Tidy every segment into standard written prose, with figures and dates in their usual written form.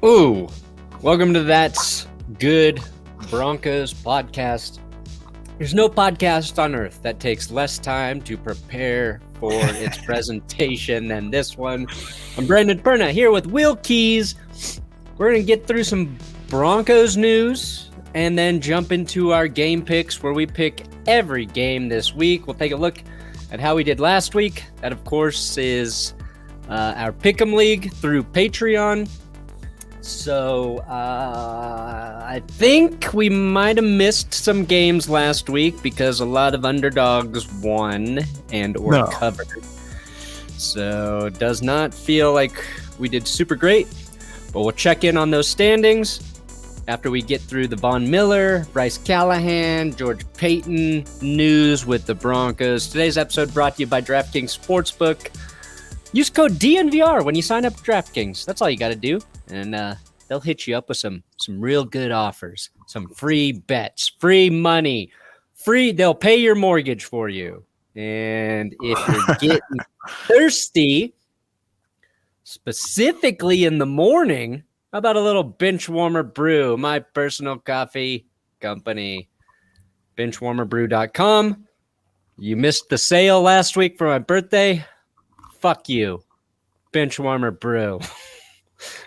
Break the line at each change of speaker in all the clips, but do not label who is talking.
Ooh, welcome to That's Good Broncos podcast. There's no podcast on earth that takes less time to prepare for its presentation than this one. I'm Brandon Perna here with Will Keys. We're going to get through some Broncos news and then jump into our game picks where we pick every game this week. We'll take a look at how we did last week. That, of course, is our Pick'em League through Patreon. So I think we might have missed some games last week because a lot of underdogs won and/or covered. So it does not feel like we did super great, but we'll check in on those standings after we get through the Von Miller, Bryce Callahan, George Payton news with the Broncos. Today's episode brought to you by DraftKings Sportsbook. Use code DNVR when you sign up for DraftKings. That's all you got to do. And they'll hit you up with some real good offers, some free bets, free money, they'll pay your mortgage for you. And if you're getting thirsty, specifically in the morning, how about a little bench warmer brew? My personal coffee company, benchwarmerbrew.com. You missed the sale last week for my birthday. Fuck you. Benchwarmer Brew.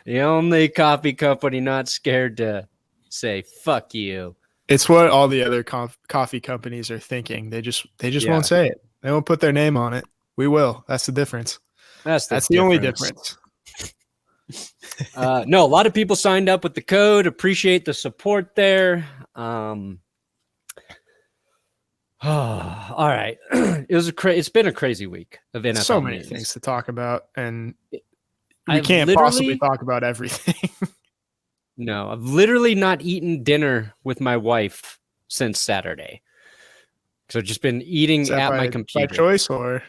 The only coffee company not scared to say fuck you.
It's what all the other coffee companies are thinking. They just won't say it. They won't put their name on it. We will. That's the difference.
That's
the only difference.
No, a lot of people signed up with the code. Appreciate the support there. All right. It's been a crazy week of NFL.
So many things to talk about, and we can't possibly talk about everything.
No, I've literally not eaten dinner with my wife since Saturday. So I've just been eating at my computer.
By choice, or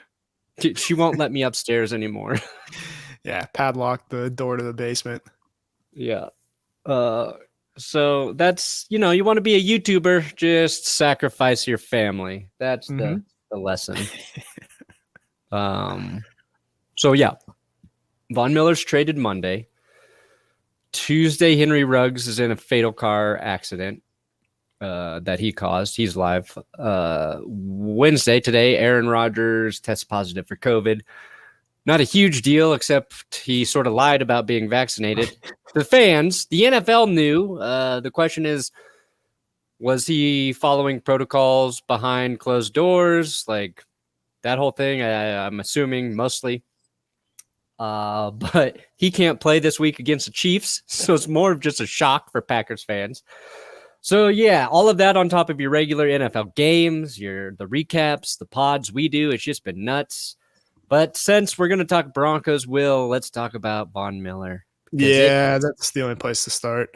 she won't let me upstairs anymore.
Yeah, padlock the door to the basement.
Yeah. So that's, you want to be a YouTuber, just sacrifice your family. That's the lesson. So yeah. Von Miller's traded Monday. Tuesday, Henry Ruggs is in a fatal car accident that he caused. He's live. Wednesday, today, Aaron Rodgers tests positive for COVID. Not a huge deal, except he sort of lied about being vaccinated. The fans, the NFL knew. The question is, was he following protocols behind closed doors? Like that whole thing, I'm assuming mostly. But he can't play this week against the Chiefs, so it's more of just a shock for Packers fans. So yeah, all of that on top of your regular NFL games, the recaps, the pods we do, it's just been nuts. But since we're going to talk Broncos, let's talk about Von Miller.
Yeah, that's the only place to start.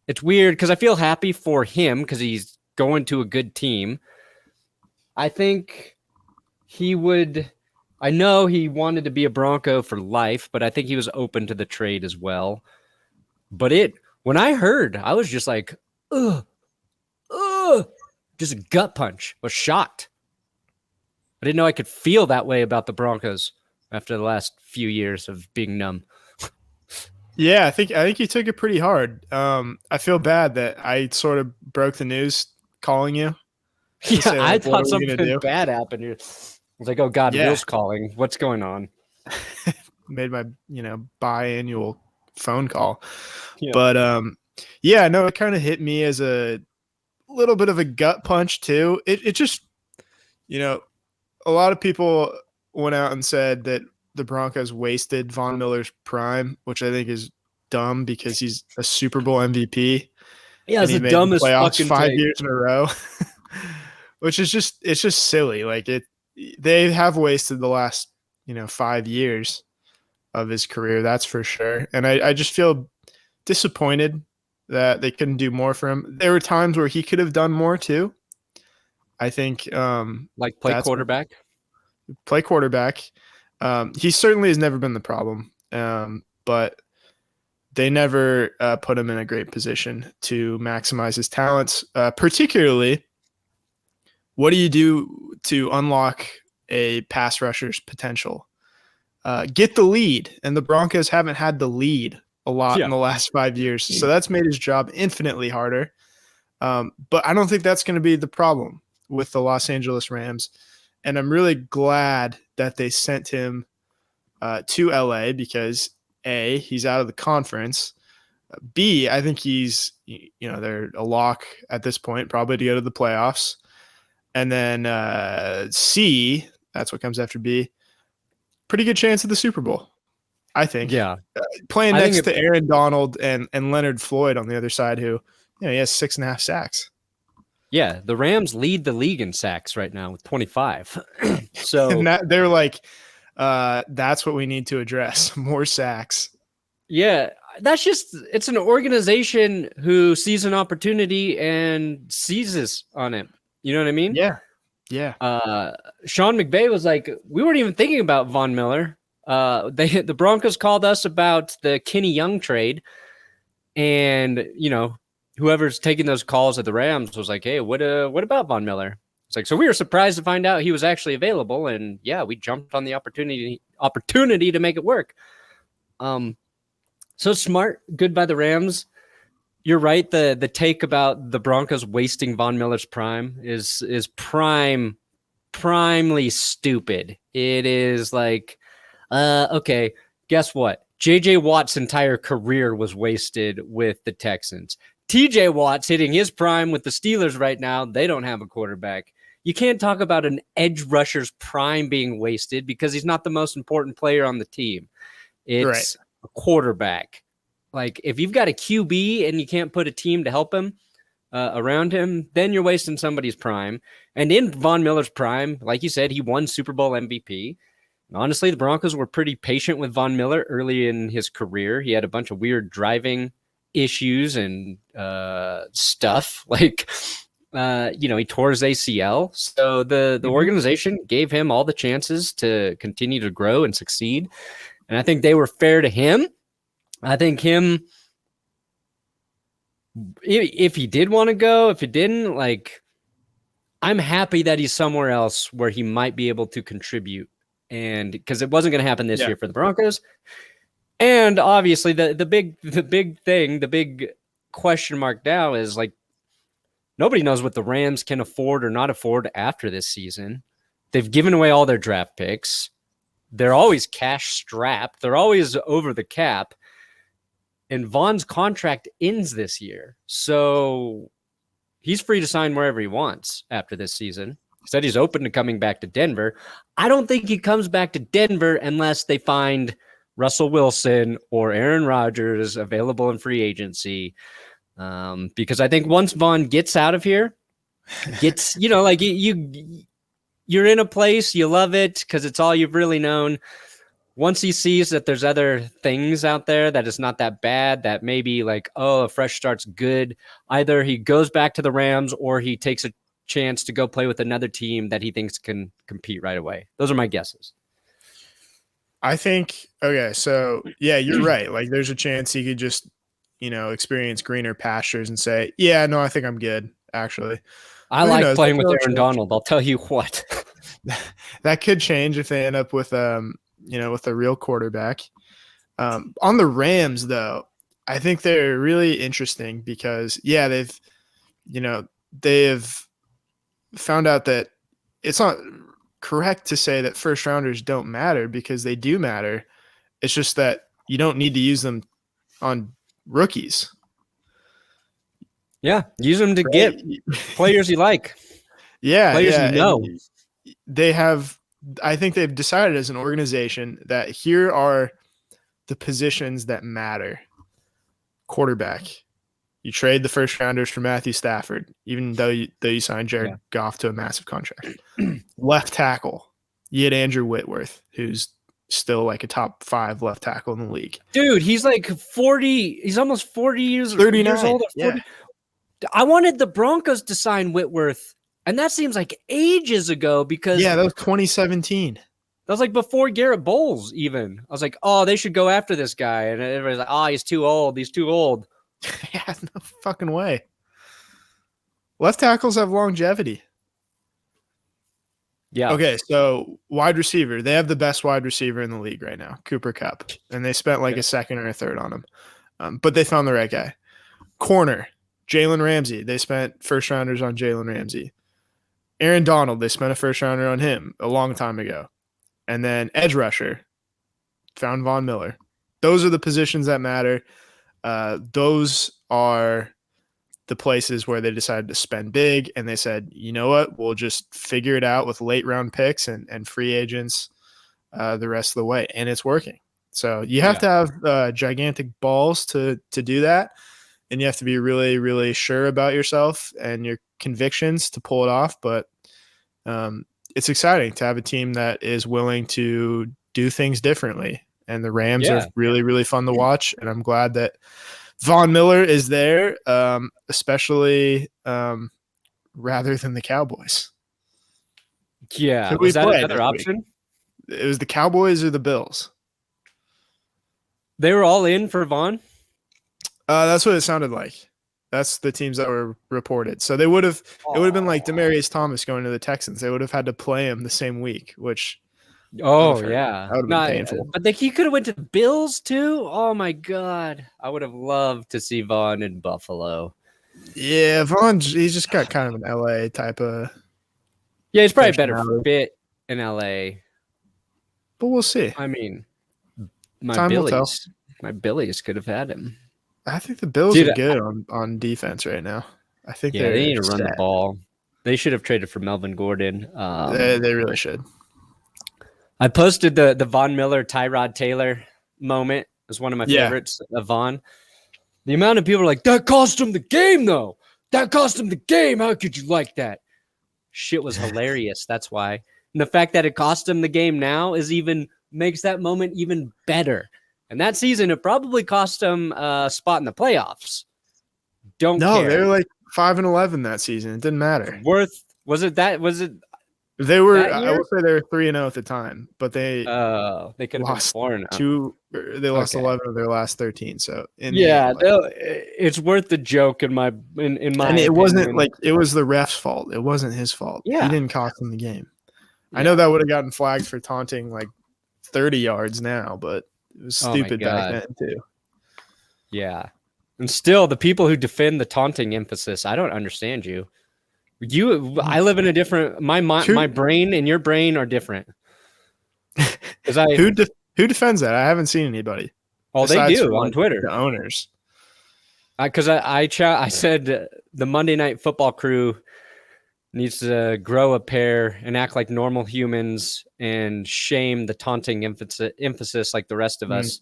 It's weird because I feel happy for him because he's going to a good team. I think I know he wanted to be a Bronco for life, but I think he was open to the trade as well. But when I heard, I was just like, just a gut punch. I was shocked. I didn't know I could feel that way about the Broncos after the last few years of being numb.
Yeah, I think you took it pretty hard. I feel bad that I sort of broke the news calling you.
Yeah, say, I thought something bad happened. I was like, oh God, Will's calling. What's going on?
Made my, biannual phone call. Yeah. But no, it kind of hit me as a little bit of a gut punch too. It just, a lot of people went out and said that the Broncos wasted Von Miller's prime, which I think is dumb because he's a Super Bowl MVP.
Yeah, it's the dumbest fucking
5 years in a row, which is it's just silly. Like they have wasted the last, 5 years of his career. That's for sure. And I just feel disappointed that they couldn't do more for him. There were times where he could have done more too. I think
like play quarterback.
He certainly has never been the problem, but they never put him in a great position to maximize his talents. Particularly, what do you do to unlock a pass rusher's potential? Get the lead, and the Broncos haven't had the lead a lot in the last 5 years. So that's made his job infinitely harder. But I don't think that's going to be the problem with the Los Angeles Rams. And I'm really glad that they sent him to LA because A, he's out of the conference. B, I think he's, they're a lock at this point, probably to go to the playoffs. And then C, that's what comes after B, pretty good chance of the Super Bowl, I think.
Yeah.
Playing next to Aaron Donald and Leonard Floyd on the other side, who, he has 6.5 sacks.
Yeah, the Rams lead the league in sacks right now with 25. So
and they're like, that's what we need to address, more sacks.
Yeah, it's an organization who sees an opportunity and seizes on it. You know what I mean?
Yeah.
Sean McVay was like, we weren't even thinking about Von Miller. The Broncos called us about the Kenny Young trade, and whoever's taking those calls at the Rams was like, hey, what about Von Miller? It's like, so we were surprised to find out he was actually available, and yeah, we jumped on the opportunity to make it work. So smart, good by the Rams. You're right. The take about the Broncos wasting Von Miller's prime is primely stupid. It is like, okay, guess what? J.J. Watt's entire career was wasted with the Texans. T.J. Watt's hitting his prime with the Steelers right now. They don't have a quarterback. You can't talk about an edge rusher's prime being wasted because he's not the most important player on the team. It's a quarterback. Like, if you've got a QB and you can't put a team to help him around him, then you're wasting somebody's prime. And in Von Miller's prime, like you said, he won Super Bowl MVP. Honestly, the Broncos were pretty patient with Von Miller early in his career. He had a bunch of weird driving issues and stuff. Like, he tore his ACL. So the organization gave him all the chances to continue to grow and succeed. And I think they were fair to him. I think him, if he did want to go, if he didn't, like, I'm happy that he's somewhere else where he might be able to contribute. And because it wasn't going to happen this year for the Broncos. And obviously the big question mark now is, like, nobody knows what the Rams can afford or not afford after this season. They've given away all their draft picks. They're always cash strapped. They're always over the cap. And Von's contract ends this year. So he's free to sign wherever he wants after this season. He said he's open to coming back to Denver. I don't think he comes back to Denver unless they find Russell Wilson or Aaron Rodgers available in free agency. Because I think once Von gets out of here, you're in a place, you love it because it's all you've really known. Once he sees that there's other things out there that is not that bad, that maybe like, a fresh start's good, either he goes back to the Rams or he takes a chance to go play with another team that he thinks can compete right away. Those are my guesses.
I think, okay, so yeah, you're right. Like, there's a chance he could just, experience greener pastures and say, yeah, no, I think I'm good, actually.
I like playing with Aaron Donald. I'll tell you what.
That could change if they end up with with a real quarterback. On the Rams, though, I think they're really interesting because, they've found out that it's not correct to say that first rounders don't matter because they do matter. It's just that you don't need to use them on rookies.
Yeah, use them to get players you like.
Yeah,
players you know.
They have. I think they've decided as an organization that here are the positions that matter. Quarterback. You trade the first rounders for Matthew Stafford, even though you signed Jared Goff to a massive contract. Left tackle. You had Andrew Whitworth, who's still like a top 5 left tackle in the league.
Dude, he's like 40. He's almost 40 years,
39
years old.
Yeah.
I wanted the Broncos to sign Whitworth, and that seems like ages ago because
that was 2017.
That was like before Garrett Bowles even. I was like, they should go after this guy. And everybody's like, he's too old. He's too old.
Yeah, no fucking way. Left tackles have longevity.
Yeah.
Okay, so wide receiver. They have the best wide receiver in the league right now, Cooper Kupp. And they spent like a second or a third on him. But they found the right guy. Corner, Jalen Ramsey. They spent first rounders on Jalen Ramsey. Aaron Donald, they spent a first rounder on him a long time ago. And then edge rusher, found Von Miller. Those are the positions that matter. Those are the places where they decided to spend big, and they said, you know what, we'll just figure it out with late round picks and free agents the rest of the way. And it's working. So you have to have gigantic balls to do that. And you have to be really, really sure about yourself and your convictions to pull it off. But it's exciting to have a team that is willing to do things differently. And the Rams are really, really fun to watch. And I'm glad that Von Miller is there, especially rather than the Cowboys.
Yeah. Was that another option?
It was the Cowboys or the Bills.
They were all in for Von?
That's what it sounded like. That's the teams that were reported. So they would have – it would have been like Demaryius Thomas going to the Texans. They would have had to play him the same week, which –
Oh, yeah.
That would have been painful.
But he could have went to the Bills too? Oh, my God. I would have loved to see Von in Buffalo.
Yeah, Von, he's just got kind of an L.A. type of –
Yeah, he's probably a better fit in L.A.
But we'll see.
I mean, my Billies could have had him.
I think the Bills are good on defense right now. I think
they need to run the ball. They should have traded for Melvin Gordon.
They really should.
I posted the Von Miller, Tyrod Taylor moment. It was one of my favorites of Von. The amount of people are like, that cost him the game, though. That cost him the game. How could you like that? Shit was hilarious. That's why. And the fact that it cost him the game now makes that moment even better. And that season, it probably cost them a spot in the playoffs. Don't care.
They were like 5-11 that season. It didn't matter.
Was it?
They were. I would say they were 3-0 at the time, but they
could have lost
4-0. They lost 11 of their last 13. So
it's worth the joke in my and it
opinion. Wasn't like it was the ref's fault. It wasn't his fault.
Yeah,
he didn't cost them the game. Yeah. I know that would have gotten flagged for taunting like 30 yards now, but. It was stupid back then, too.
Yeah. And still, the people who defend the taunting emphasis, I don't understand you. I live in a different... My brain and your brain are different.
Who defends that? I haven't seen anybody.
Oh, they do on Twitter.
The owners.
Because I said the Monday Night Football crew needs to grow a pair and act like normal humans and shame the taunting emphasis like the rest of us.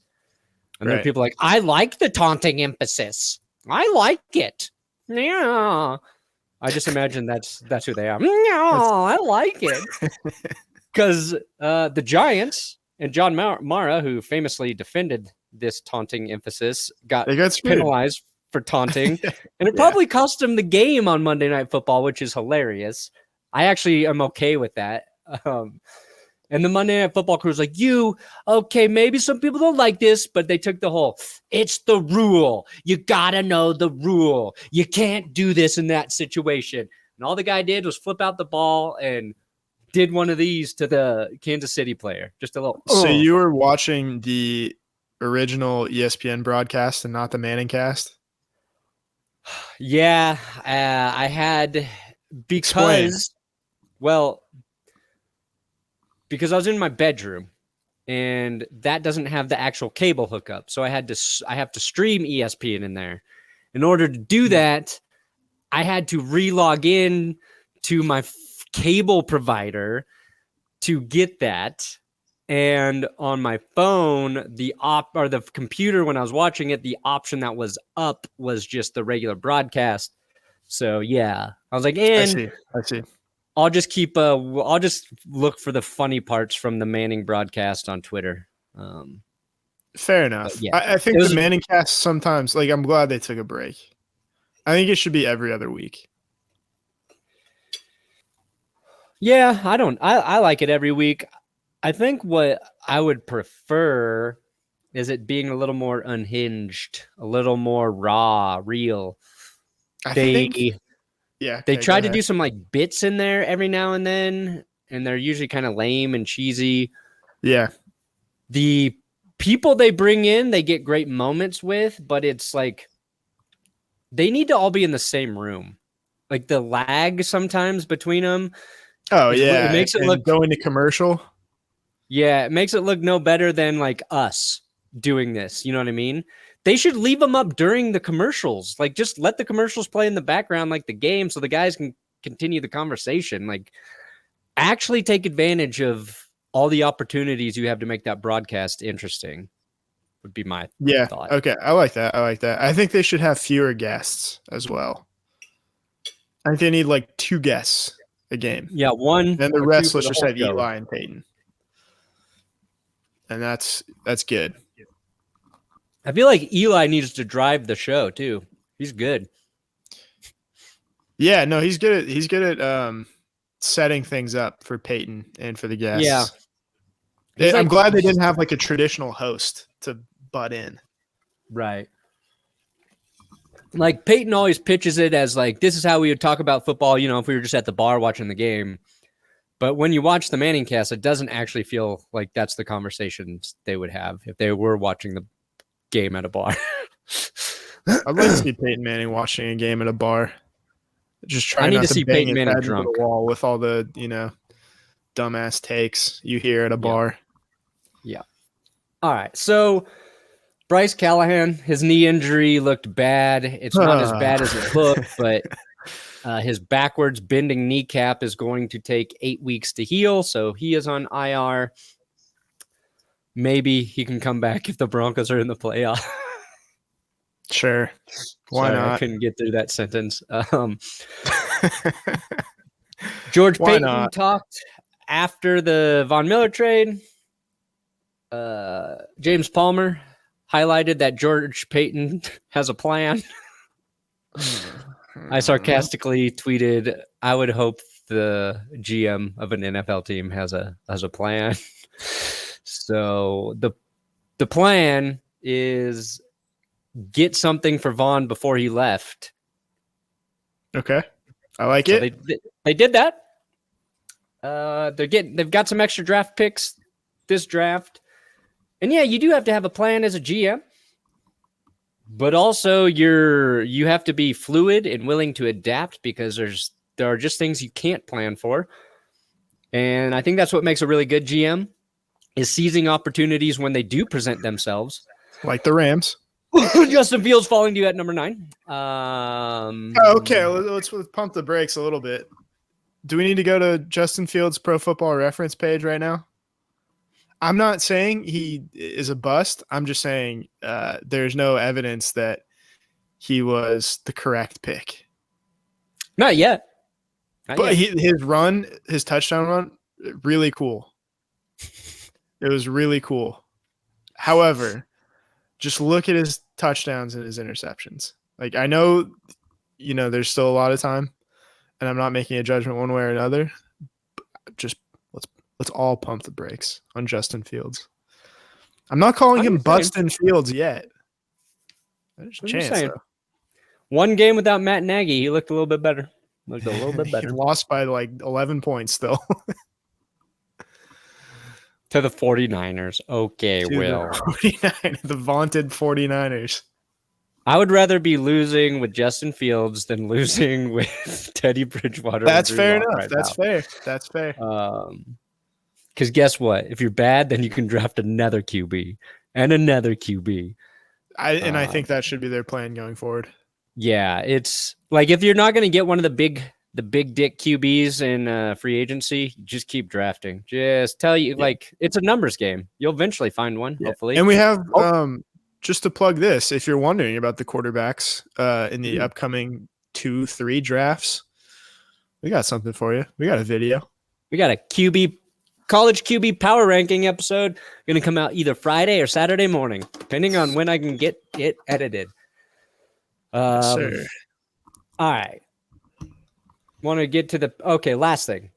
And then people are like, I like the taunting emphasis. I like it. Yeah. I just imagine that's who they are. No, I like it. Because the Giants and John Mara, who famously defended this taunting emphasis, got penalized for taunting, and it probably cost him the game on Monday Night Football, which is hilarious. I actually am okay with that. And the Monday Night Football crew was like, maybe some people don't like this, but they took the whole, it's the rule. You got to know the rule. You can't do this in that situation. And all the guy did was flip out the ball and did one of these to the Kansas City player. Just a little.
So you were watching the original ESPN broadcast and not the Manning cast?
Yeah, I had because I was in my bedroom and that doesn't have the actual cable hookup. So I have to stream ESPN in there. In order to do that, I had to re-log in to my cable provider to get that. And on my phone, the computer, when I was watching it, the option that was up was just the regular broadcast. So yeah, I was like, I see. I'll just I'll just look for the funny parts from the Manning broadcast on Twitter.
Fair enough. Yeah, I think the Manning cast sometimes, like, I'm glad they took a break. I think it should be every other week.
Yeah, I like it every week. I think what I would prefer is it being a little more unhinged, a little more raw, real. They try to do some like bits in there every now and then, and they're usually kind of lame and cheesy.
Yeah.
The people they bring in, they get great moments with, but it's like they need to all be in the same room. Like the lag sometimes between them.
Oh yeah,
it makes it look
going to commercial.
Yeah, it makes it look no better than like us doing this. You know what I mean? They should leave them up during the commercials. Like, just let the commercials play in the background like the game, so the guys can continue the conversation. Like, actually take advantage of all the opportunities you have to make that broadcast interesting. Would be my thought.
Okay, I like that. I think they should have fewer guests as well. I think they need like 2 guests a game.
Yeah, one.
And the rest, let's just have Eli and Peyton. And that's good.
I feel like Eli needs to drive the show too. He's good.
Yeah, no, he's good at setting things up for Peyton and for the guests. Yeah. I'm glad they didn't have like a traditional host to butt in.
Right. Like Peyton always pitches it as like, this is how we would talk about football, you know, if we were just at the bar watching the game. But when you watch the Manning cast, it doesn't actually feel like that's the conversations they would have if they were watching the game at a bar.
I'd like to see Peyton Manning watching a game at a bar. Just trying
to see Peyton Manning drunk
the wall with all the, dumbass takes you hear at a bar.
Yeah. All right. So Bryce Callahan, his knee injury looked bad. It's not as bad as it looked, but his backwards bending kneecap is going to take 8 weeks to heal. So he is on IR. Maybe he can come back if the Broncos are in the playoff.
Sure. Why not?
I couldn't get through that sentence. George Payton talked after the Von Miller trade. James Palmer highlighted that George Payton has a plan. I sarcastically tweeted, I would hope the GM of an NFL team has a plan. So the plan is get something for Vaughn before he left.
Okay. I like it.
They did that. They've got some extra draft picks this draft. And yeah, you do have to have a plan as a GM. But also you have to be fluid and willing to adapt because there are just things you can't plan for. And I think that's what makes a really good GM is seizing opportunities when they do present themselves.
Like the Rams.
Justin Fields falling to you at number 9.
Okay, let's pump the brakes a little bit. Do we need to go to Justin Fields' Pro Football Reference page right now? I'm not saying he is a bust. I'm just saying there's no evidence that he was the correct pick.
Not yet.
His touchdown run, really cool. It was really cool. However, just look at his touchdowns and his interceptions. Like, I know, there's still a lot of time, and I'm not making a judgment one way or another. But just let's all pump the brakes on Justin Fields. I'm not calling him busting Fields yet. There's a chance, though.
One game without Matt Nagy, he looked a little bit better.
He lost by like 11 points still.
To the 49ers. Okay,
the vaunted 49ers.
I would rather be losing with Justin Fields than losing with Teddy Bridgewater.
That's fair enough. That's fair.
Because guess what? If you're bad, then you can draft another QB and another QB.
I think that should be their plan going forward.
Yeah, it's like if you're not going to get one of the big dick QBs in free agency, just keep drafting. Just like it's a numbers game. You'll eventually find one, hopefully.
And we have just to plug this, if you're wondering about the quarterbacks in the upcoming 2-3 drafts, we got something for you. We got a video.
We got a college QB power ranking episode going to come out either Friday or Saturday morning, depending on when I can get it edited.
Yes, sir.
All right. Want to get to the last thing.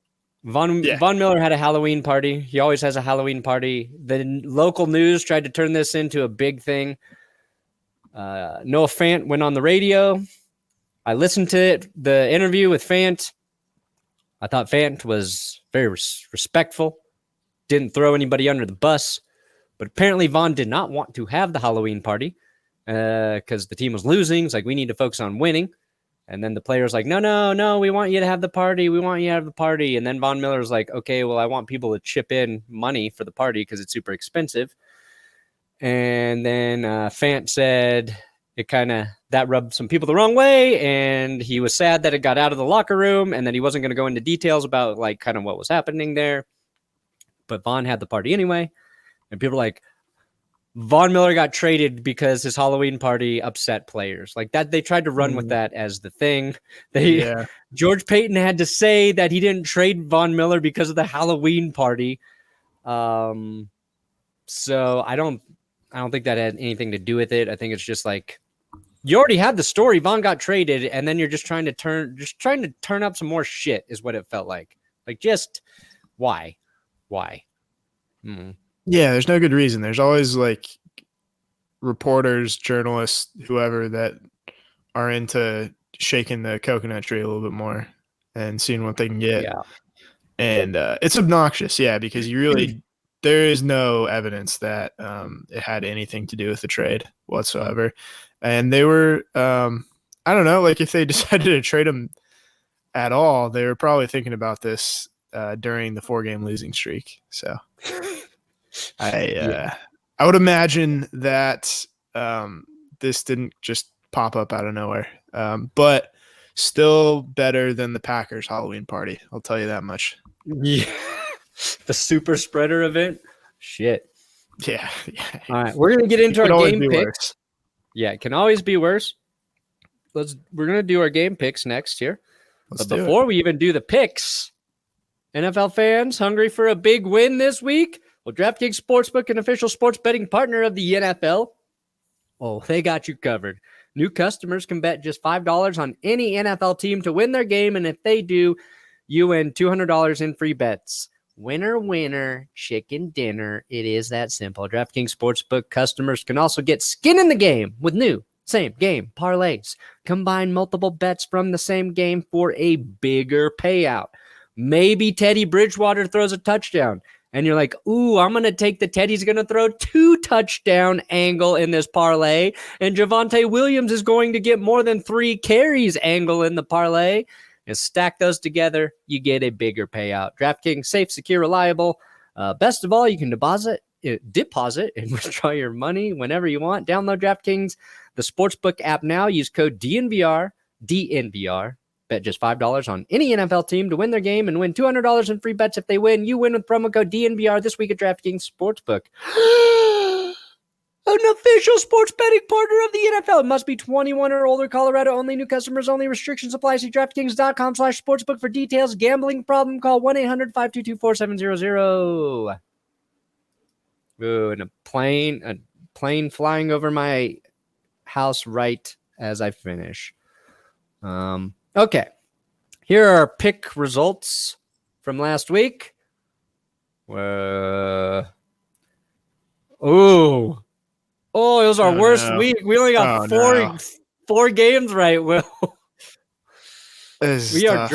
Von Miller had a Halloween party. He always has a Halloween party. The local news tried to turn this into a big thing. Noah Fant went on the radio. I listened to it, the interview with Fant. I thought Fant was very respectful. Didn't throw anybody under the bus. But apparently Vaughn did not want to have the Halloween party because the team was losing. It's like, we need to focus on winning. And then the player's like, no, we want you to have the party. We want you to have the party. And then Von Miller's like, okay, well, I want people to chip in money for the party because it's super expensive. And then Fant said that rubbed some people the wrong way. And he was sad that it got out of the locker room and that he wasn't going to go into details about like kind of what was happening there. But Vaughn had the party anyway. And people are like, Von Miller got traded because his Halloween party upset players. Like that, they tried to run with that as the thing. George Payton had to say that he didn't trade Von Miller because of the Halloween party. So I don't think that had anything to do with it. I think it's just like, you already had the story. Von got traded, and then you're just trying to turn up some more shit is what it felt like. Like, just why?
Yeah, there's no good reason. There's always like reporters, journalists, whoever that are into shaking the coconut tree a little bit more and seeing what they can get.
Yeah.
And it's obnoxious, because there is no evidence that it had anything to do with the trade whatsoever. And they were, I don't know, like if they decided to trade him at all, they were probably thinking about this during the 4-game losing streak. So I would imagine that this didn't just pop up out of nowhere, but still better than the Packers Halloween party. I'll tell you that much.
Yeah, the super spreader event. Shit.
Yeah.
All right, we're gonna get into our game picks.
Worse.
Yeah, it can always be worse. We're gonna do our game picks next here. But before we even do the picks, NFL fans hungry for a big win this week? Well, DraftKings Sportsbook, an official sports betting partner of the NFL, they got you covered. New customers can bet just $5 on any NFL team to win their game, and if they do, you win $200 in free bets. Winner, winner, chicken dinner. It is that simple. DraftKings Sportsbook customers can also get skin in the game with new same game parlays. Combine multiple bets from the same game for a bigger payout. Maybe Teddy Bridgewater throws a touchdown, and you're like, ooh, I'm going to take the Teddy's going to throw 2 touchdown angle in this parlay, and Javonte Williams is going to get more than 3 carries angle in the parlay. And stack those together, you get a bigger payout. DraftKings, safe, secure, reliable. Best of all, you can deposit and withdraw your money whenever you want. Download DraftKings, the Sportsbook app now. Use code DNVR. Bet just $5 on any NFL team to win their game and win $200 in free bets if they win. You win with promo code DNVR this week at DraftKings Sportsbook. An official sports betting partner of the NFL. It must be 21 or older. Colorado only. New customers only. Restrictions apply. See DraftKings.com/sportsbook for details. Gambling problem? Call 1-800-522-4700. Ooh, and a plane flying over my house right as I finish. Okay. Here are our pick results from last week. It was our worst week. We only got four games right, Will. We are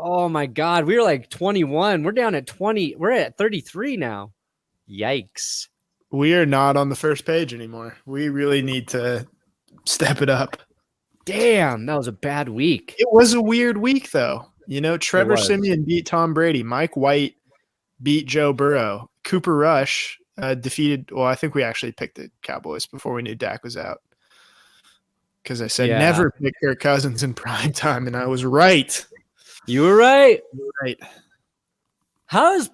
Oh my God. We were like 21. We're down at 20. We're at 33 now. Yikes.
We are not on the first page anymore. We really need to step it up.
Damn, that was a bad week.
It was a weird week, though. Trevor Siemian beat Tom Brady. Mike White beat Joe Burrow. Cooper Rush defeated. Well, I think we actually picked the Cowboys before we knew Dak was out. Because I said never pick Kirk Cousins in prime time, and I was right.
You were right.
Right.
How's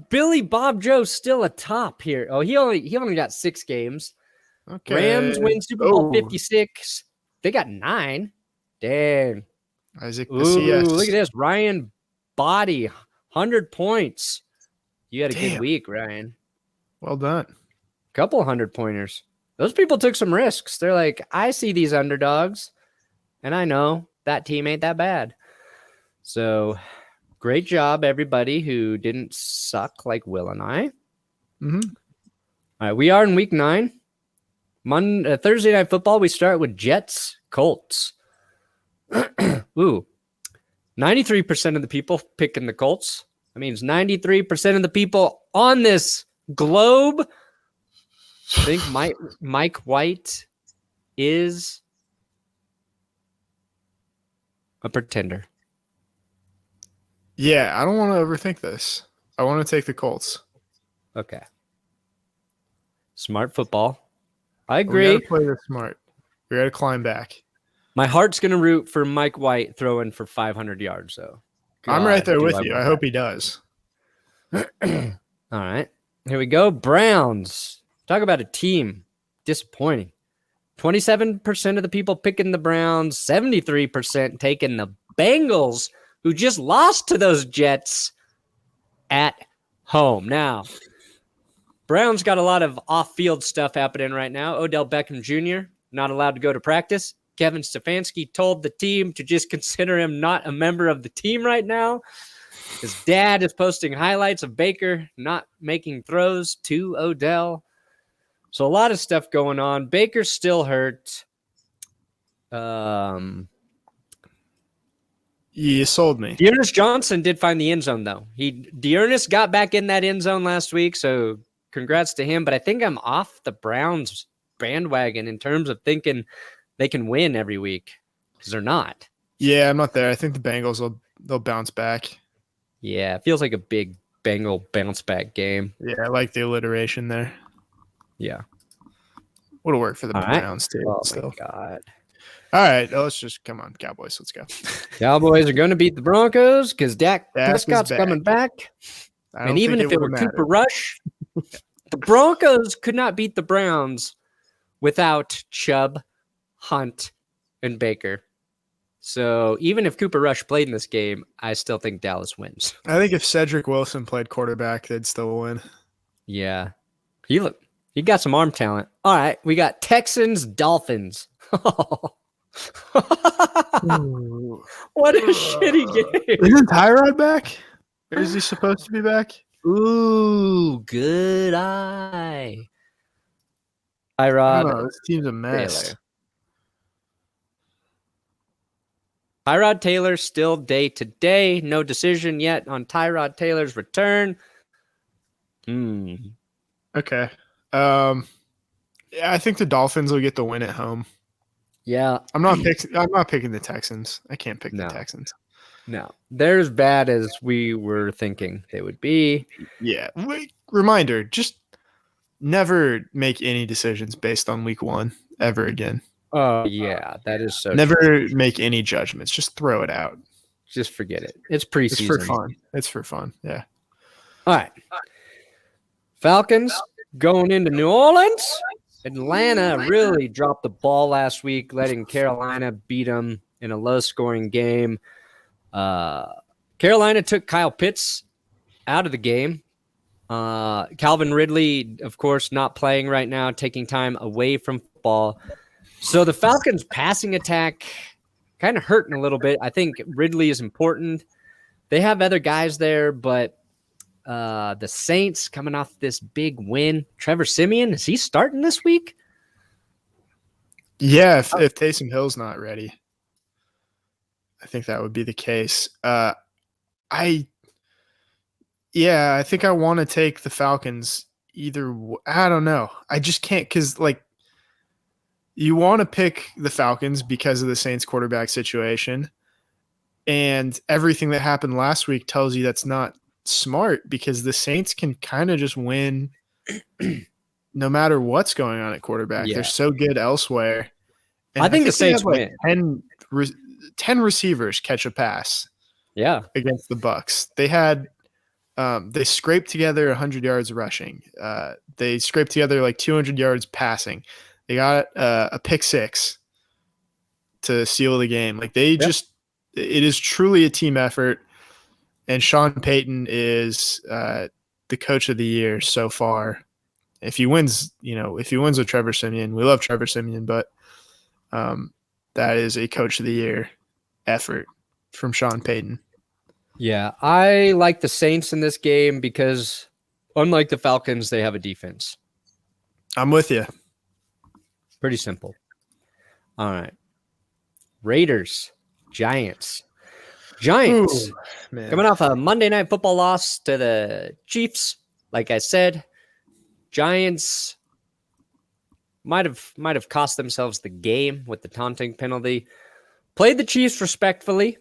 Billy Bob Joe still atop here? Oh, he only got 6 games.
Okay.
Rams win Super Bowl 56. They got 9. Dang.
Isaac
Casillas. Look at this. Ryan Body, 100 points. You had a good week, Ryan.
Well done.
Couple 100-pointers. Those people took some risks. They're like, I see these underdogs, and I know that team ain't that bad. So, great job, everybody who didn't suck like Will and I.
Mm-hmm. All
right, we are in week 9. Thursday Night Football, we start with Jets, Colts. Ooh. 93% of the people picking the Colts. That means 93% of the people on this globe I think Mike White is a pretender.
Yeah, I don't want to overthink this. I want to take the Colts.
Okay. Smart football. I
We
agree.
got to play this smart. We got to climb back.
My heart's going to root for Mike White throwing for 500 yards, though.
I'm right there with you. I hope he does.
All right. Here we go. Browns. Talk about a team. Disappointing. 27% of the people picking the Browns, 73% taking the Bengals, who just lost to those Jets at home. Now, Browns got a lot of off-field stuff happening right now. Odell Beckham Jr. not allowed to go to practice. Kevin Stefanski told the team to just consider him not a member of the team right now. His dad is posting highlights of Baker not making throws to Odell. So a lot of stuff going on. Baker's still hurt.
You sold me.
Dearness Johnson did find the end zone, though. Dearness got back in that end zone last week, so congrats to him. But I think I'm off the Browns bandwagon in terms of thinking they can win every week, because they're not.
Yeah, I'm not there. I think the Bengals they'll bounce back.
Yeah, it feels like a big Bengal bounce back game.
Yeah, I like the alliteration there.
Yeah.
Would have worked for the Browns too.
Oh
still.
my God.
All right, let's just come on, Cowboys. Let's go.
Cowboys are going to beat the Broncos because Dak Prescott's coming back. And even if it were Cooper Rush, the Broncos could not beat the Browns without Chubb, Hunt, and Baker. So even if Cooper Rush played in this game, I still think Dallas wins.
I think if Cedric Wilson played quarterback, they'd still win.
Yeah. He got some arm talent. All right, we got Texans, Dolphins. What a shitty game.
Isn't Tyrod back? Or is he supposed to be back?
Ooh, good eye. Tyrod.
This team's a mess.
Tyrod Taylor still day to day. No decision yet on Tyrod Taylor's return.
Okay. Yeah, I think the Dolphins will get the win at home.
Yeah.
I'm not picking the Texans. I can't pick the Texans.
No. They're as bad as we were thinking they would be.
Yeah. Reminder, just never make any decisions based on week 1 ever again.
Oh, yeah. That is so
Never
true.
make any judgments. Just throw it out.
Just forget it. It's preseason.
It's for fun. Yeah.
All right. Falcons going into New Orleans. Atlanta really dropped the ball last week, letting Carolina beat them in a low-scoring game. Carolina took Kyle Pitts out of the game. Calvin Ridley, of course, not playing right now, taking time away from football. So the Falcons' passing attack kind of hurting a little bit. I think Ridley is important. They have other guys there, but the Saints coming off this big win. Trevor Siemian, is he starting this week?
Yeah, if Taysom Hill's not ready, I think that would be the case. I think I want to take the Falcons either. I don't know. I just can't because you want to pick the Falcons because of the Saints quarterback situation, and everything that happened last week tells you that's not smart because the Saints can kind of just win no matter what's going on at quarterback. Yeah. They're so good elsewhere. And
I think the Saints win.
10 receivers catch a pass.
Yeah.
Against the Bucs. They had they scraped together 100 yards rushing. They scraped together 200 yards passing. They got a pick six to seal the game. It is truly a team effort. And Sean Payton is the coach of the year so far. If he wins with Trevor Siemian, we love Trevor Siemian, but that is a coach of the year effort from Sean Payton.
Yeah, I like the Saints in this game because unlike the Falcons, they have a defense.
I'm with you.
Pretty simple. All right. Raiders, Giants. Ooh, coming off a Monday Night Football loss to the Chiefs. Like I said, Giants might have cost themselves the game with the taunting penalty. Played the Chiefs respectfully.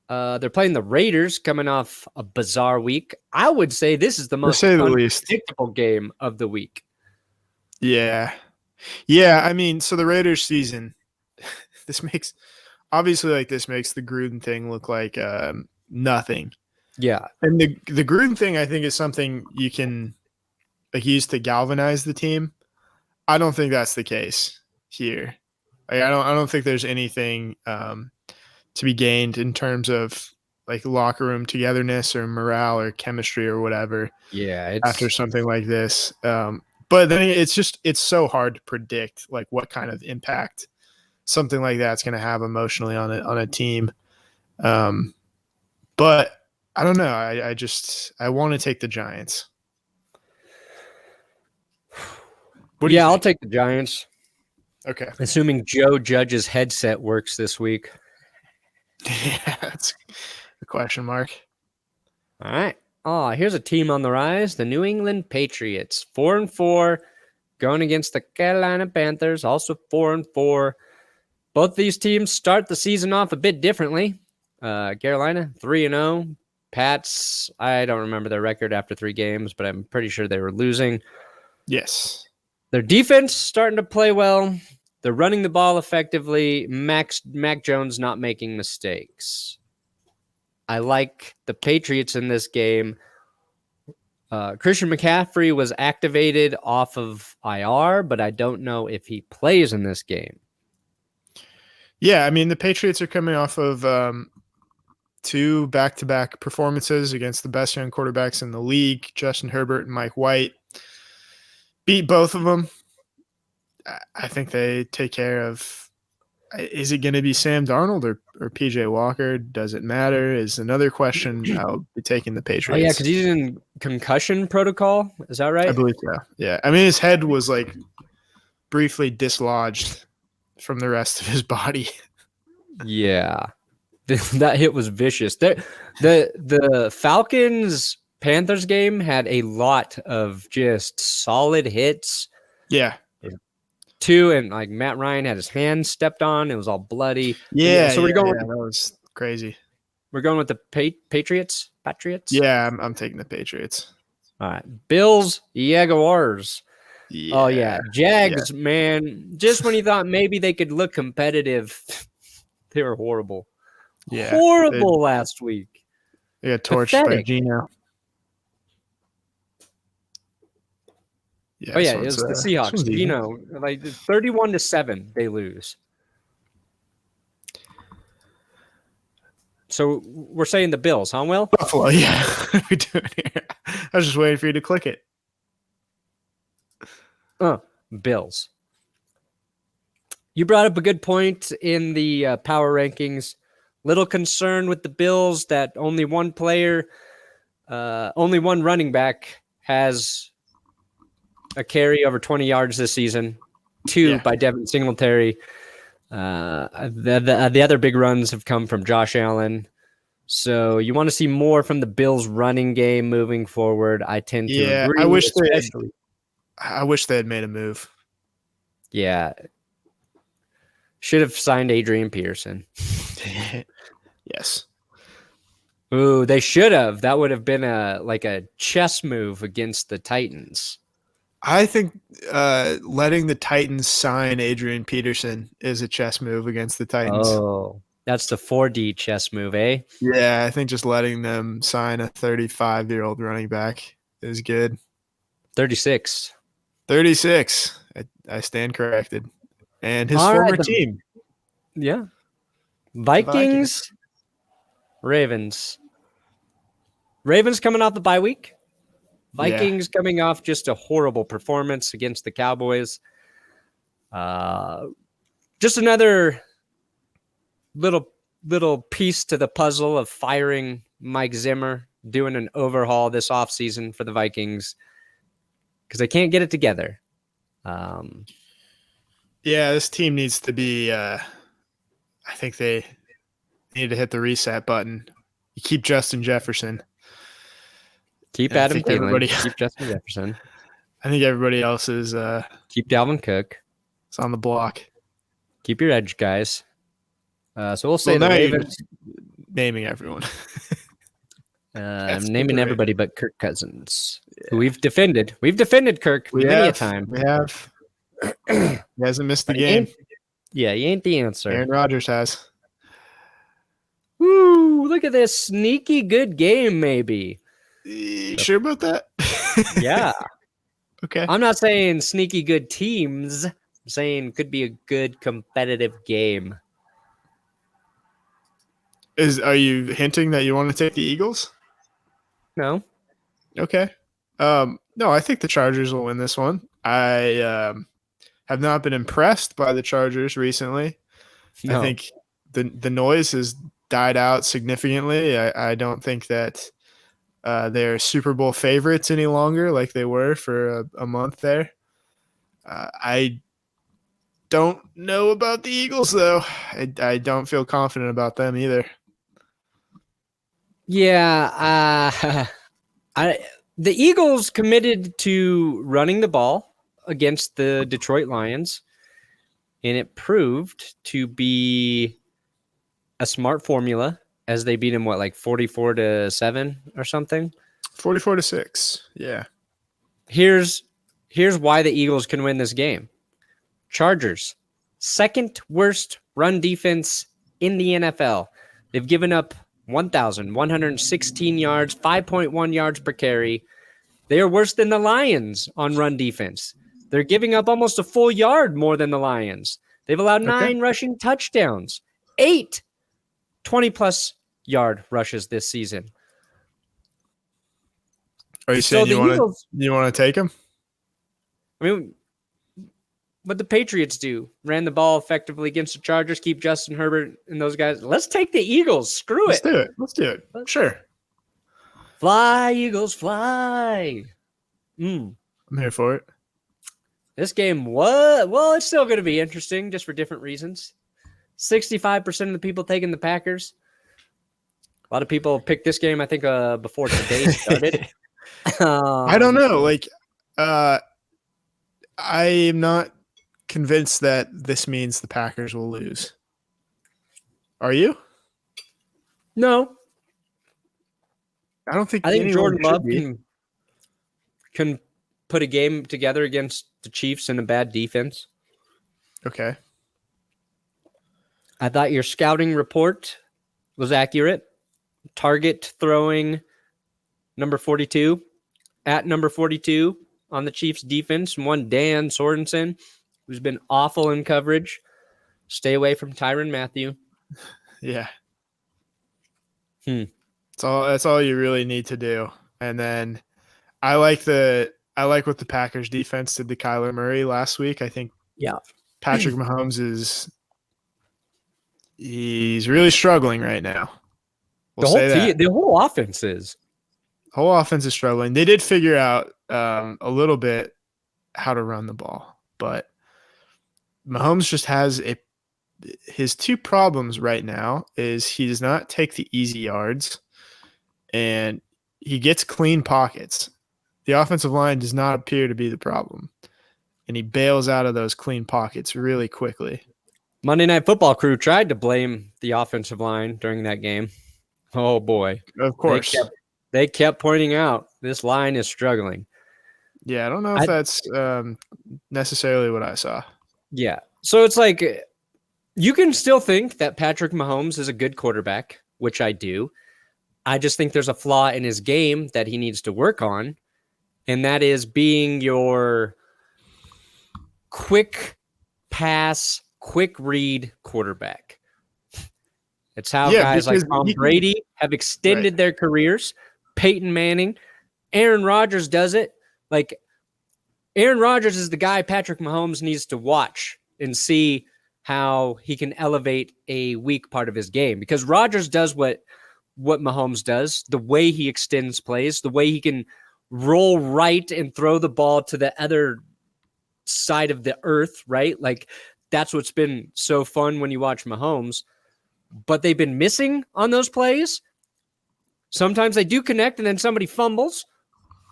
They're playing the Raiders coming off a bizarre week. I would say this is the most unpredictable game of the week.
Yeah. Yeah, I mean, so the Raiders season, this makes the Gruden thing look like nothing.
Yeah.
And the Gruden thing, I think, is something you can use to galvanize the team. I don't think that's the case here. I don't think there's anything to be gained in terms of locker room togetherness or morale or chemistry or whatever.
Yeah,
after something like this. But then it's so hard to predict what kind of impact something like that's going to have emotionally on a team. But I don't know. I want to take the Giants.
I'll take the Giants.
Okay.
Assuming Joe Judge's headset works this week.
Yeah, that's a question mark.
All right. Oh, here's a team on the rise. The New England Patriots, 4-4, going against the Carolina Panthers, also 4-4. Both these teams start the season off a bit differently. Carolina, 3-0. Pats, I don't remember their record after 3 games, but I'm pretty sure they were losing.
Yes.
Their defense starting to play well. They're running the ball effectively. Mac Jones not making mistakes. I like the Patriots in this game. Christian McCaffrey was activated off of IR, but I don't know if he plays in this game.
Yeah, I mean, the Patriots are coming off of 2 back-to-back performances against the best young quarterbacks in the league, Justin Herbert and Mike White. Beat both of them. I think they take care of. Is it going to be Sam Darnold or PJ Walker? Does it matter? Is another question. I'll be taking the Patriots.
Oh, yeah, because he's in concussion protocol. Is that right?
I believe so. Yeah. I mean, his head was briefly dislodged from the rest of his body.
Yeah. That hit was vicious. The Falcons-Panthers game had a lot of just solid hits.
Yeah.
2, and Matt Ryan had his hand stepped on. It was all bloody.
Yeah. So we're going. That was crazy.
We're going with the Patriots.
Yeah, I'm taking the Patriots.
All right, Bills, Jaguars. Yeah. Oh yeah, Jags, man. Just when you thought maybe they could look competitive, they were horrible. Yeah, horrible last week.
They got torched by Gino.
Yeah, it was the Seahawks. Gino, 31-7, they lose. So we're saying the Bills, huh, Will?
Buffalo, yeah. What are we doing here? I was just waiting for you to click it.
Bills. You brought up a good point in the power rankings. Little concern with the Bills that only one running back has a carry over 20 yards this season. 2 by Devin Singletary. The other big runs have come from Josh Allen. So you want to see more from the Bills' running game moving forward. I tend to agree.
I wish they had made a move.
Yeah. Should have signed Adrian Peterson.
Yes.
Ooh, they should have. That would have been a chess move against the Titans.
I think letting the Titans sign Adrian Peterson is a chess move against the Titans.
Oh, that's the 4D chess move, eh?
Yeah, I think just letting them sign a 35-year-old running back is good.
36.
36. I stand corrected. And his former team.
Yeah. Vikings. Ravens. Ravens coming off the bye week. Vikings coming off just a horrible performance against the Cowboys. Just another little piece to the puzzle of firing Mike Zimmer, doing an overhaul this offseason for the Vikings because they can't get it together.
This team needs to be I think they need to hit the reset button. You keep Justin Jefferson.
Keep Adam Thielen. Keep Justin Jefferson.
I think everybody else is
Keep Dalvin Cook.
it's on the block.
Keep your edge guys. So we'll say
Well,
the
now you're
Ravens.
naming everyone.
I'm naming everybody but Kirk Cousins, who
Yeah.
we've defended. We've defended Kirk many a time.
We have. He hasn't missed the
But he
game.
he ain't the answer.
Aaron Rodgers has.
Woo! Look at this sneaky good game, maybe.
You sure about that?
Yeah.
Okay.
I'm not saying sneaky good teams. I'm saying could be a good competitive game.
Are you hinting that you want to take the Eagles?
No.
Okay. No, I think the Chargers will win this one. I have not been impressed by the Chargers recently.
No.
I think the noise has died out significantly. I don't think that they're Super Bowl favorites any longer like they were for a month there. I don't know about the Eagles, though. I don't feel confident about them either.
Yeah. The Eagles committed to running the ball against the Detroit Lions, and it proved to be a smart formula as they beat them, 44-7 or something?
44-6. Yeah.
Here's why the Eagles can win this game. Chargers, second worst run defense in the NFL. They've given up 1,116 yards, 5.1 yards per carry. They are worse than the Lions on run defense. They're giving up almost a full yard more than the Lions. They've allowed 9 rushing touchdowns, 8 20-plus yard rushes this season.
Are you saying you want to take them?
I mean, what the Patriots do, ran the ball effectively against the Chargers, keep Justin Herbert and those guys. Let's take the Eagles. Screw it.
Let's do it. Sure.
Fly, Eagles, fly.
I'm here for it.
This game, it's still going to be interesting just for different reasons. 65% of the people taking the Packers. A lot of people picked this game, I think, before today started.
I don't know. I am not convinced that this means the Packers will lose. Are you?
No.
I don't think.
I think Jordan Love can put a game together against the Chiefs and a bad defense.
Okay.
I thought your scouting report was accurate. Target throwing number 42 at number 42 on the Chiefs defense. And one Dan Sorensen, who's been awful in coverage. Stay away from Tyrann Mathieu.
Yeah. That's all you really need to do. And then I like what the Packers defense did to Kyler Murray last week. I think Patrick Mahomes he's really struggling right now.
The whole offense is.
The whole offense is struggling. They did figure out a little bit how to run the ball, but Mahomes just has his two problems right now is he does not take the easy yards and he gets clean pockets. The offensive line does not appear to be the problem, and he bails out of those clean pockets really quickly.
Monday Night Football crew tried to blame the offensive line during that game. Oh, boy.
Of course.
They kept pointing out this line is struggling.
Yeah, I don't know if that's necessarily what I saw.
Yeah. So it's like you can still think that Patrick Mahomes is a good quarterback, which I do. I just think there's a flaw in his game that he needs to work on, and that is being your quick pass, quick read quarterback. It's how guys like Tom Brady have extended their careers. Peyton Manning, Aaron Rodgers does it. Like Aaron Rodgers is the guy Patrick Mahomes needs to watch and see how he can elevate a weak part of his game, because Rodgers does what Mahomes does, the way he extends plays, the way he can roll right and throw the ball to the other side of the earth, right? Like that's what's been so fun when you watch Mahomes, but they've been missing on those plays. Sometimes they do connect and then somebody fumbles.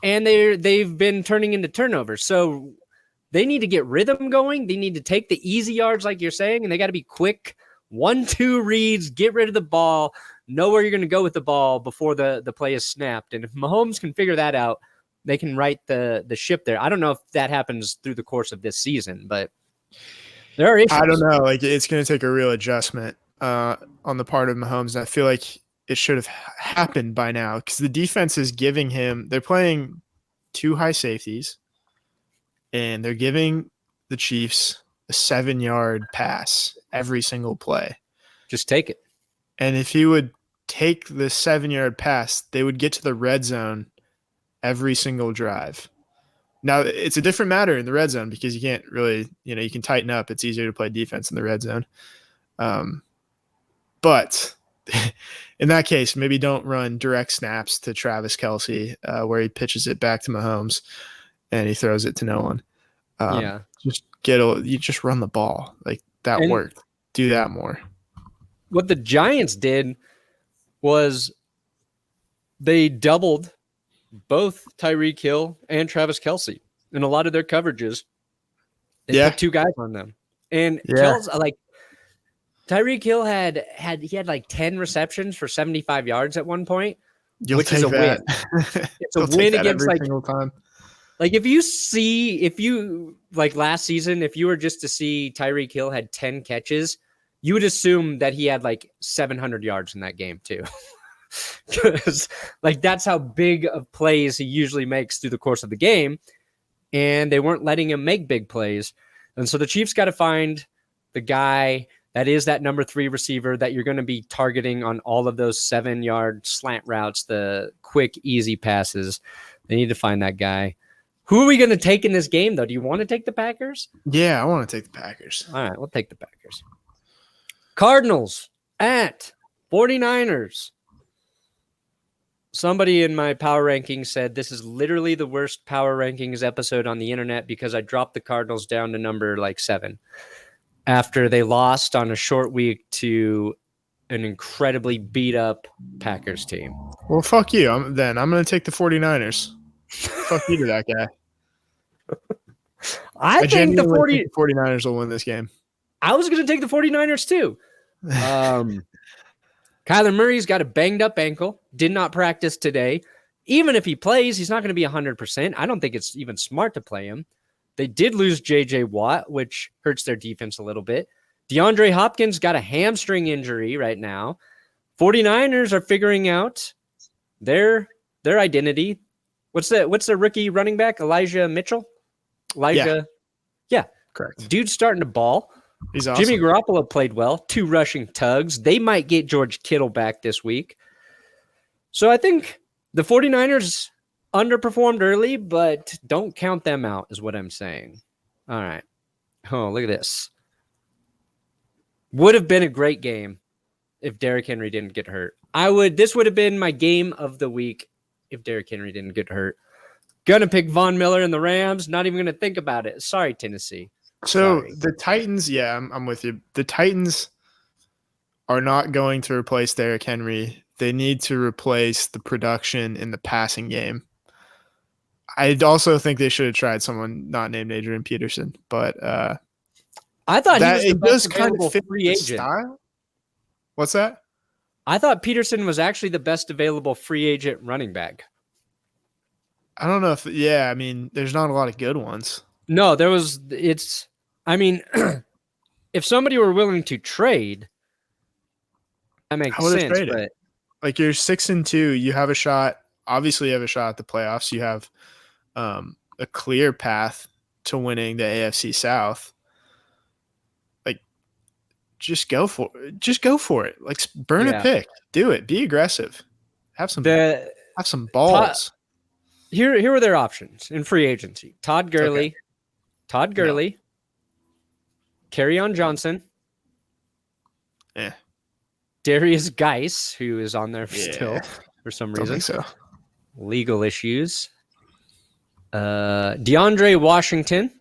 and they've been turning into turnovers. So they need to get rhythm going. They need to take the easy yards, like you're saying, and they got to be quick. 1-2 reads, get rid of the ball, know where you're going to go with the ball before the play is snapped. And if Mahomes can figure that out, they can right the ship there. I don't know if that happens through the course of this season, but there are issues.
I don't know. Like, it's going to take a real adjustment on the part of Mahomes. And I feel like it should have happened by now because the defense is giving him – they're playing 2 high safeties, and they're giving the Chiefs a 7-yard pass every single play.
Just take it.
And if he would take the 7-yard pass, they would get to the red zone every single drive. Now, it's a different matter in the red zone because you can't really, you can tighten up. It's easier to play defense in the red zone. But in that case, maybe don't run direct snaps to Travis Kelce where he pitches it back to Mahomes and he throws it to no one. You just run the ball. Like, that worked. Do that more.
What the Giants did was they doubled both Tyreek Hill and Travis Kelce in a lot of their coverages. They put 2 guys on them. And Tyreek Hill had like 10 receptions for 75 yards at one point, which is a win. It's a win against every single time. Like, if you last season, if you were just to see Tyreek Hill had 10 catches, you would assume that he had like 700 yards in that game too. Because that's how big of plays he usually makes through the course of the game. And they weren't letting him make big plays. And so the Chiefs got to find the guy that is that number 3 receiver that you're going to be targeting on all of those 7-yard slant routes, the quick, easy passes. They need to find that guy. Who are we going to take in this game, though? Do you want to take the Packers?
Yeah, I want to take the Packers.
All right, we'll take the Packers. Cardinals at 49ers. Somebody in my power rankings said this is literally the worst power rankings episode on the internet because I dropped the Cardinals down to number 7 after they lost on a short week to an incredibly beat-up Packers team.
Well, fuck you. I'm going to take the 49ers. Fuck you to that guy.
I think the
49ers will win this game.
I was going to take the 49ers too. Kyler Murray's got a banged-up ankle. Did not practice today. Even if he plays, he's not going to be 100%. I don't think it's even smart to play him. They did lose J.J. Watt, which hurts their defense a little bit. DeAndre Hopkins got a hamstring injury right now. 49ers are figuring out their identity. What's the rookie running back? Elijah Mitchell? Yeah.
Correct.
Dude's starting to ball.
He's awesome.
Jimmy Garoppolo played well. 2 rushing tugs. They might get George Kittle back this week. So I think the 49ers underperformed early, but don't count them out is what I'm saying. All right. Oh, look at this. Would have been a great game if Derrick Henry didn't get hurt. This would have been my game of the week if Derrick Henry didn't get hurt. Gonna pick Von Miller and the Rams. Not even gonna think about it. Sorry, Tennessee.
So the Titans, I'm with you. The Titans are not going to replace Derrick Henry. They need to replace the production in the passing game. I also think they should have tried someone not named Adrian Peterson, but
I thought he was the best
available
free agent.
Style? What's that?
I thought Peterson was actually the best available free agent running back.
I don't know if there's not a lot of good ones.
No, if somebody were willing to trade, that makes sense. But
like, you're 6-2, you have a shot. Obviously, you have a shot at the playoffs. You have a clear path to winning the AFC South. Like, just go for it. Like, burn a pick. Do it. Be aggressive. Have some balls.
Here were their options in free agency. Todd Gurley, Kerryon Johnson, Darius Geis, who is on there still for some reason.
Don't think so.
Legal issues. DeAndre Washington.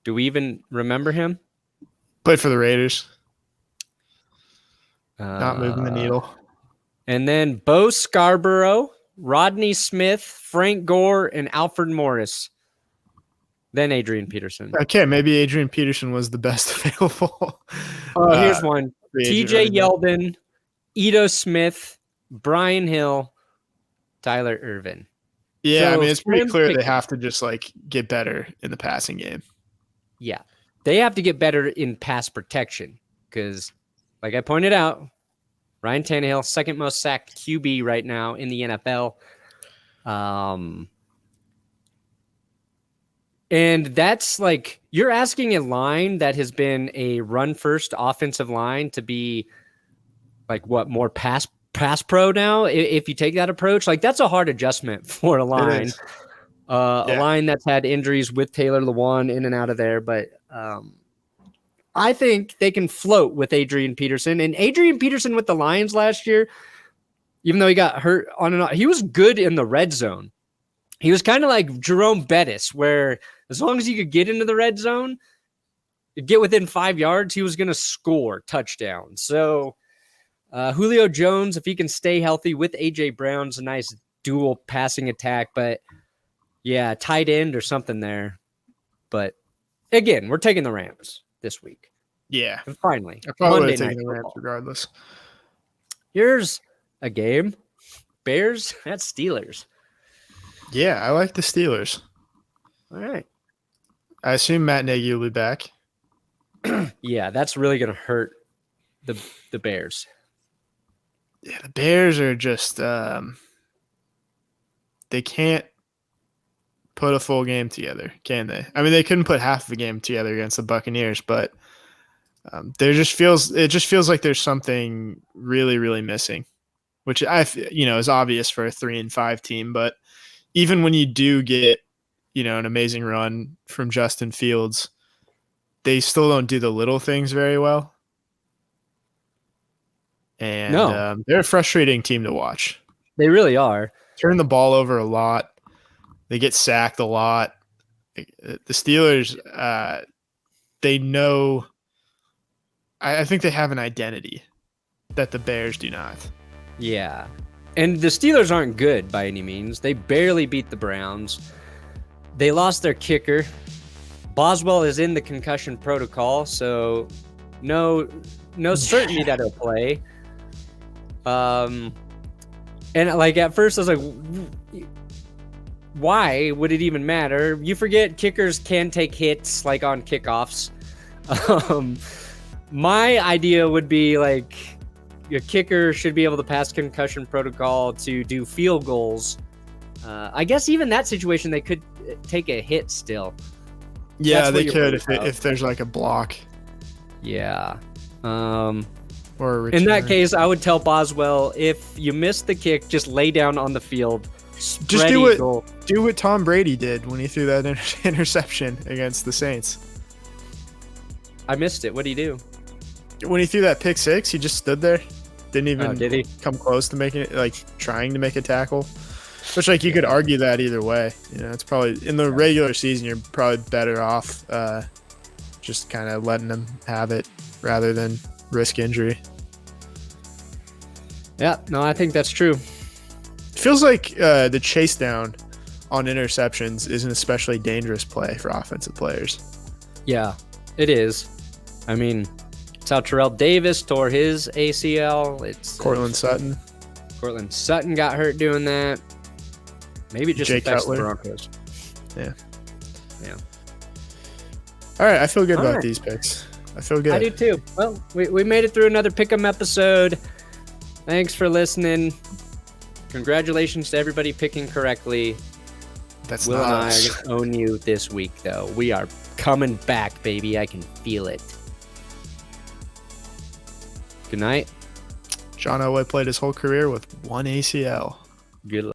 Do we even remember him?
Played for the Raiders. Not moving the needle.
And then Bo Scarborough Rodney Smith, Frank Gore, and Alfred Morris. Then Adrian Peterson.
Okay, maybe Adrian Peterson was the best available.
Oh, here's one. TJ Yeldon, Ito Smith, Brian Hill, Tyler Irvin.
Yeah, so I mean, it's pretty clear they have to just get better in the passing game.
Yeah, they have to get better in pass protection because, like I pointed out, Ryan Tannehill, second most sacked QB right now in the NFL. And that's you're asking a line that has been a run-first offensive line to be more pass pro now? If you take that approach, that's a hard adjustment for a line. A line that's had injuries with Taylor Lewan in and out of there. But I think they can float with Adrian Peterson. And Adrian Peterson with the Lions last year, even though he got hurt on and on, he was good in the red zone. He was kind of like Jerome Bettis, where as long as you could get into the red zone, get within 5 yards, he was going to score touchdowns. So Julio Jones, if he can stay healthy with A.J. Brown's a nice dual passing attack. But, yeah, tight end or something there. But, again, we're taking the Rams this week.
Yeah.
And finally.
I probably would have taken the Rams regardless.
Here's a game. Bears at Steelers.
Yeah, I like the Steelers.
All right.
I assume Matt Nagy will be back.
Yeah, that's really going to hurt the Bears.
Yeah, the Bears are just they can't put a full game together, can they? I mean, they couldn't put half of a game together against the Buccaneers, but it just feels like there's something really, really missing, which is obvious for a 3-5 team. But even when you do get an amazing run from Justin Fields, they still don't do the little things very well. And they're a frustrating team to watch.
They really are.
Turn the ball over a lot. They get sacked a lot. The Steelers, they know – I think they have an identity that the Bears do not.
Yeah. And the Steelers aren't good by any means. They barely beat the Browns. They lost their kicker. Boswell is in the concussion protocol, so no certainty that he'll play. And at first I was like, why would it even matter? You forget kickers can take hits on kickoffs. My idea would be your kicker should be able to pass concussion protocol to do field goals. I guess even that situation they could take a hit still.
Yeah, they could if there's a block.
Yeah.
Or a return.
In that case, I would tell Boswell, if you miss the kick, just lay down on the field.
Just do what Tom Brady did when he threw that interception against the Saints.
I missed it. What did he do?
When he threw that pick six, he just stood there. Didn't even come close to making it, trying to make a tackle. Which, you could argue that either way. It's probably in the regular season, you're probably better off just kind of letting them have it rather than risk injury.
Yeah, no, I think that's true.
It feels like the chase down on interceptions is an especially dangerous play for offensive players.
Yeah, it is. I mean, it's how Terrell Davis tore his ACL. It's
Cortland Sutton.
Cortland Sutton got hurt doing that. Maybe it just affects the Broncos.
Yeah.
Yeah.
All right, I feel good about these picks. I feel good.
I do too. Well, we made it through another Pick'em episode. Thanks for listening. Congratulations to everybody picking correctly.
That's
Will
not
and
us.
I own you this week, though. We are coming back, baby. I can feel it. Good night.
John Elway played his whole career with one ACL.
Good luck.